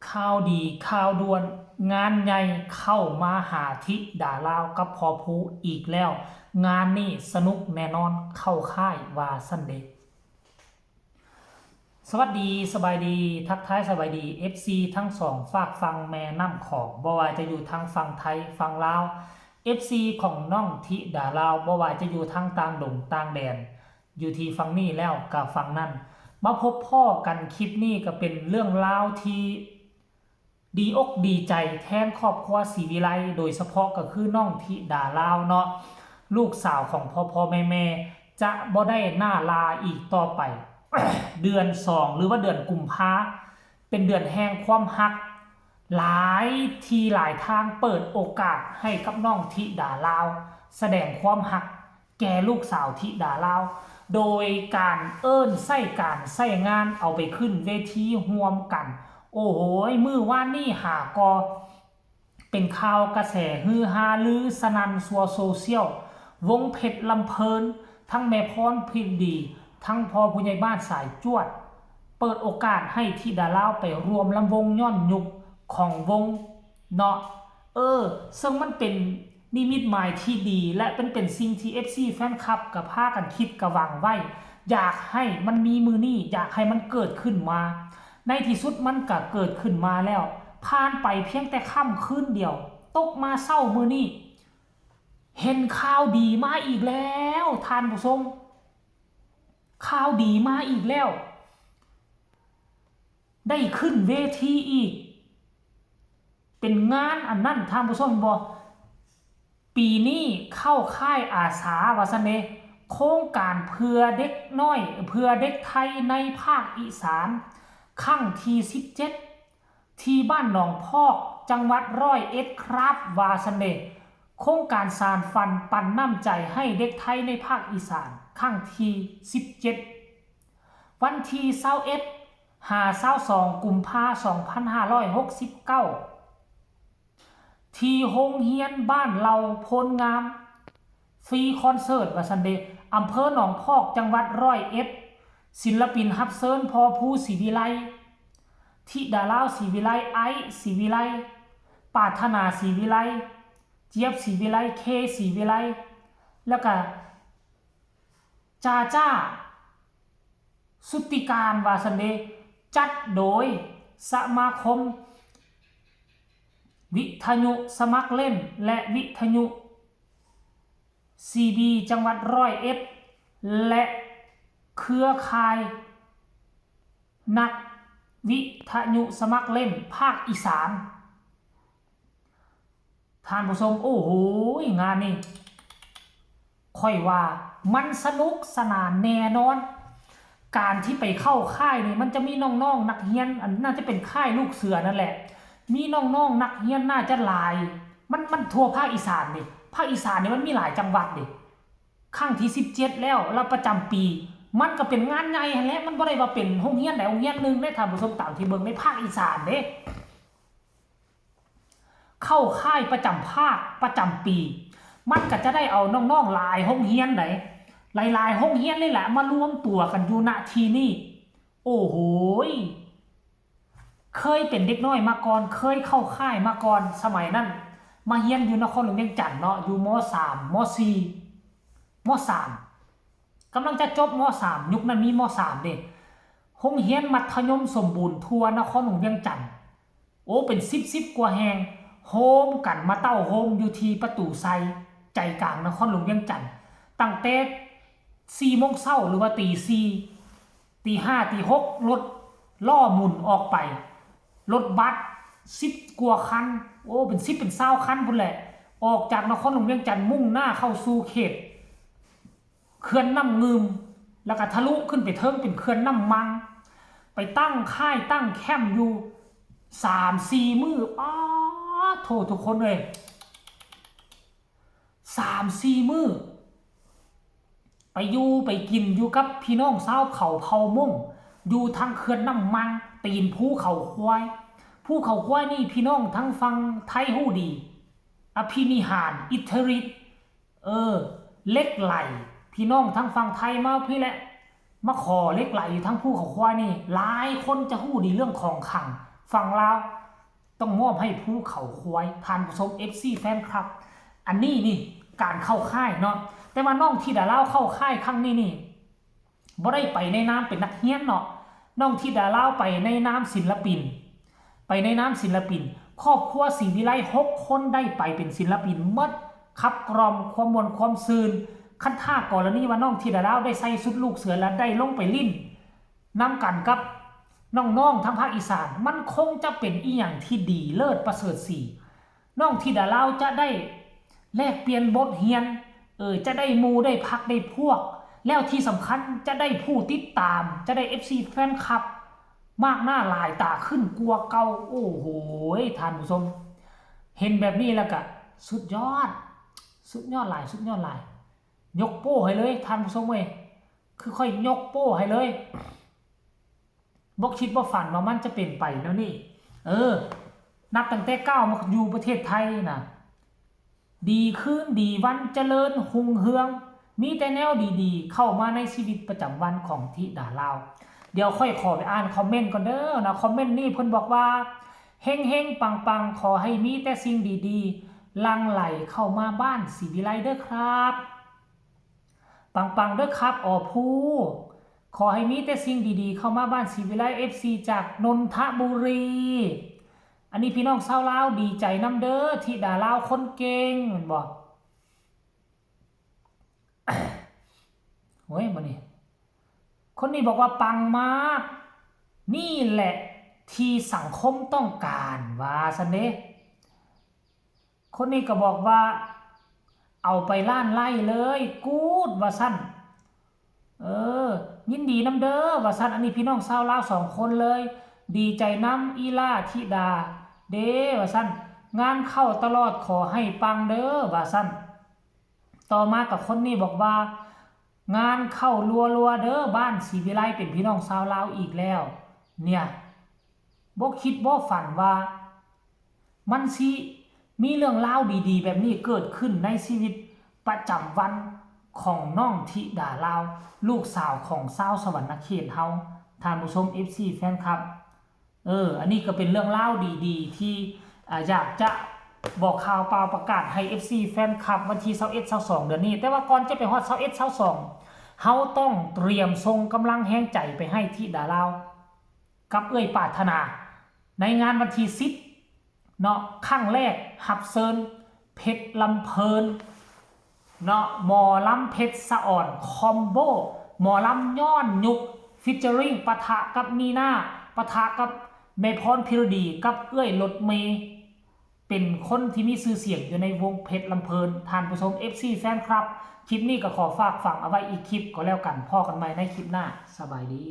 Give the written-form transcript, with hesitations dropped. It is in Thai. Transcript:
ข่าวดีข่าวด่วนงานใหญ่เข้ามาหาธิดาลาวกับพอภูอีกแล้วงานนี้สนุกแน่นอนเข้าค่ายวาซันเดย์สวัสดีสบายดีทักทายสบายดี FC ทั้งสองฝากฟังแม่น้ำของบ่ว่าจะอยู่ทางฝั่งไทยฝั่งลาว FC ของน้องธิดาลาวบ่ว่าจะอยู่ทางต่างดงต่างแดนอยู่ที่ฝั่งนี้แล้วกับฝั่งนั้นมาพบพ่อกันคลิปนี้ก็เป็นเรื่องราวที่ดีอกดีใจแทนครอบครัวศรีวิไลโดยเฉพาะก็คือน้องธิดาลาวเนาะลูกสาวของพ่อแม่จะบ่ได้หน้าลาอีกต่อไป เดือน2หรือว่าเดือนกุมภาเป็นเดือนแห่งความฮักหลายทีหลายทางเปิดโอกาสให้กับน้องธิดาลาวแสดงความฮักแก่ลูกสาวธิดาลาวโดยการใส่การใส่งานเอาไปขึ้นเวทีร่วมกันโอ้โหมือว่านนี่หากอเป็นข่าวกระแสฮือฮาลือสนันซัวโซเชียลวงเพชรลำเพลินทั้งแม่พรพิมพ์ดีทั้งพ่อผู้ใหญ่บ้านสายจวดเปิดโอกาสให้ธิดาลาวไปรวมลำวงย้อนยุคของวงเนาะซึ่งมันเป็นนิมิตหมายที่ดีและเป็นสิ่งที่ FC แฟนคลับกับพากันคิดกับหวังไว้อยากให้มันมีมือนี่อยากให้มันเกิดขึ้นมาในที่สุดมันก็เกิดขึ้นมาแล้วผ่านไปเพียงแต่ค่ำคืนเดียวตกมาเศร้ามือนี่เห็นข่าวดีมาอีกแล้วท่านผู้ชมข่าวดีมาอีกแล้วได้ขึ้นเวทีอีกเป็นงานอันนั้นท่านผู้ชมบอกปีนี้เข้าค่ายอาสาวาสเนโครงการเพื่อเด็กน้อยเพื่อเด็กไทยในภาคอีสานครั้งที่17ที่บ้านหนองพอกจังหวัด101ครับวาสเนโครงการสานฝันปันน้ำใจให้เด็กไทยในภาคอีสานครั้งที่17วันที่21 22กุมภาพันธ์2569ที่โรงเรียนบ้านเราโพลงามฟรีคอนเสิร์ตวาซันเดย์อำเภอหนองพอกจังหวัด101ศิลปินรับเชิญพอภูศรีวิไลธิดาลาวศรีวิไลไอศรีวิไลปรารถนาศรีวิไลเจี๊ยบศรีวิไลเคศรีวิไลแล้วก็จ้าสุติการวาซันเดย์จัดโดยสมาคมวิทยุสมัครเล่นและวิทยุCB จังหวัด101และเครือข่ายนักวิทยุสมัครเล่นภาคอีสานท่านผู้ชมโอ้โหงานนี้ค่อยว่ามันสนุกสนานแน่นอนการที่ไปเข้าค่ายนี่มันจะมีน้องๆนักเรียนอันน่าจะเป็นค่ายลูกเสือนั่นแหละมีน้องๆนักเรียนน่าจะหลายมันทั่วภาคอีสานนี่ภาคอีสานนี่มันมีหลายจังหวัดดิครั้งที่17แล้วประจำปีมันก็เป็นงานใหญ่แหละมันบ่ได้ว่าเป็นโรงเรียนใดโรงเรียนนึงได้ท่านผู้ชมตามที่เบิ่งในภาคอีสานเด้เข้าค่ายประจำภาคประจำปีมันก็จะได้เอาน้องๆหลายโรงเรียนไหนหลายๆโรงเรียนเลยแหละมารวมตัวกันอยู่ณที่นี่โอ้โหเคยเป็นเด็กน้อยมาก่อนเคยเข้าค่ายมาก่อนสมัยนั้นมาเรียนอยู่นครหลวงเวียงจันทน์เนาะอยู่ม.3 ม.4 ม.3 กำลังจะจบม.3 ยุคนั้นมีม.3 เด้โรงเรียนมัธยมสมบูรณ์ทั่วนครหลวงเวียงจันทน์โอ้เป็น10กว่าแห่งโฮมกันมาเต้าโฮมอยู่ที่ประตูไซใจกลางนครหลวงเวียงจันทน์ตั้งแต่4 โมงเช้าหรือว่าตี 4 ตี 5 ตี 6รถล่อหมุนออกไปรถบัส10 กว่าคันโอ้เป็น10เป็น20คันพุ่นแหละออกจากนครหลวงเวียงจันทน์มุ่งหน้าเข้าสู่เขตเขื่อนน้ำงืมแล้วก็ทะลุขึ้นไปเทิงเป็นเขื่อนน้ำมังไปตั้งค่ายตั้งแคมป์อยู่ 3-4 มื้อโทษทุกคนเลย 3-4 มื้อไปอยู่ไปกินอยู่กับพี่น้องชาวเขาเผ่าม่งอยู่ทางเขื่อนน้ำมังตีนภูเขาควายนี่พี่น้องทั้งฟังไทยฮู้ดีอภินิหารอิทธิฤทธิ์เล็กไหลพี่น้องทั้งฟังไทยมาพี่แหละมาขอเล็กไหลอยู่ทั้งภูเขาควายนี่หลายคนจะฮู้ดีเรื่องของขลัง ฝั่งลาวต้องมอบให้ภูเขาควายท่านผู้ชม FC แฟนคลับอันนี้นี่การเข้าค่ายเนาะแต่ว่าน้องธิดาลาวเข้าค่ายครั้งนี้นี่บ่ได้ไปในนามเป็นนักเรียนเนาะน้องธิดาลาวไปในนามศิลปินครอบครัวศรีวิไล6คนได้ไปเป็นศิลปินหมดขับกล่อมความมวลความซืนคันท่ากรณีว่าน้องธิดาลาวได้ใส่ชุดลูกเสือและได้ลงไปลิ้นนำกันกับน้องๆทั้งภาคอีสานมันคงจะเป็นอีหยังที่ดีเลิศประเสริฐสีน้องธิดาลาวจะได้แลกเปลี่ยนบทเรียนจะได้หมู่ได้พักได้พวกแล้วที่สำคัญจะได้ผู้ติดตามจะได้ FC แฟนคลับมากหน้าหลายตาขึ้นกลัวเก่าโอ้โหท่านผู้ชมเห็นแบบนี้แล้วก็สุดยอดหลายยกโป้ให้เลยท่านผู้ชมเว้ยคือค่อยยกโป้ให้เลยบอกคิดว่าฝันว่ามันจะเป็นไปแล้วนี่นับตั้งแต่ก้าวมาอยู่ประเทศไทยนะดีขึ้นดีวันเจริญหุ่งเฮืองมีแต่แนวดีๆเข้ามาในชีวิตประจำวันของธิดาลาวเดี๋ยวค่อยขอไปอ่านคอมเมนต์ก่อนเด้อนะคอมเมนต์นี่เพิ่นบอกว่าเฮงๆปังๆขอให้มีแต่สิ่งดีๆลังไหลเข้ามาบ้านศรีวิไลเด้อครับปังๆเด้อครับผู้ขอให้มีแต่สิ่งดีๆเข้ามาบ้านศรีวิไล FC จากนนทบุรีอันนี้พี่น้องชาวลาวดีใจนำเด้อธิดาลาวคนเก่งเหมือนบอกโอ้ยบ่นี่คนนี้บอกว่าปังมากนี่แหละที่สังคมต้องการว่าซันเด้คนนี้ก็บอกว่าเอาไปล้านไล่เลยกูดว่าซั่นยินดีน้ำเด้อว่าซั่นอันนี้พี่น้องชาวลาว2คนเลยดีใจน้ำอีล่าธิดาเด้ว่าซั่นงานเข้าตลอดขอให้ปังเด้อว่าซั่นต่อมากับคนนี้บอกว่างานเข้ารัวๆเด้อบ้านศรีวิไลเป็นพี่น้องชาวลาวอีกแล้วเนี่ยบ่คิดบ่ฝันว่ามันสิมีเรื่องราวดีๆแบบนี้เกิดขึ้นในชีวิตประจำวันของน้องธิดาลาวลูกสาวของชาวสวรรณเขตเฮาท่านผู้ชม FC แฟนคลับอันนี้ก็เป็นเรื่องราวดีๆที่อยากจะบอกข่าวเปล่าประกาศให้ FC แฟนคลับวันที่21 22เดือนนี้แต่ว่าก่อนจะไปฮอด21 22เฮาต้องเตรียมส่งกำลังแห่งใจไปให้ธิดาลาวกับปรารถนาในงานวันที่10เนาะครั้งแรกหับเซินเพชรลำเพลินเนาะหมอลำเพชรสะอ่อนคอมโบหมอลำย้อนยุกฟิชเจอริงปะทะกับนีน่าปะทะกับเมพรพิรดีกับรถเมย์เป็นคนที่มีชื่อเสียงอยู่ในวงเพชรลำเพลินท่านผู้ชม FC แฟนคลับคลิปนี้ก็ขอฝากฝังเอาไว้อีกคลิปก็แล้วกันพ่อกันใหม่ในคลิปหน้าสบายดี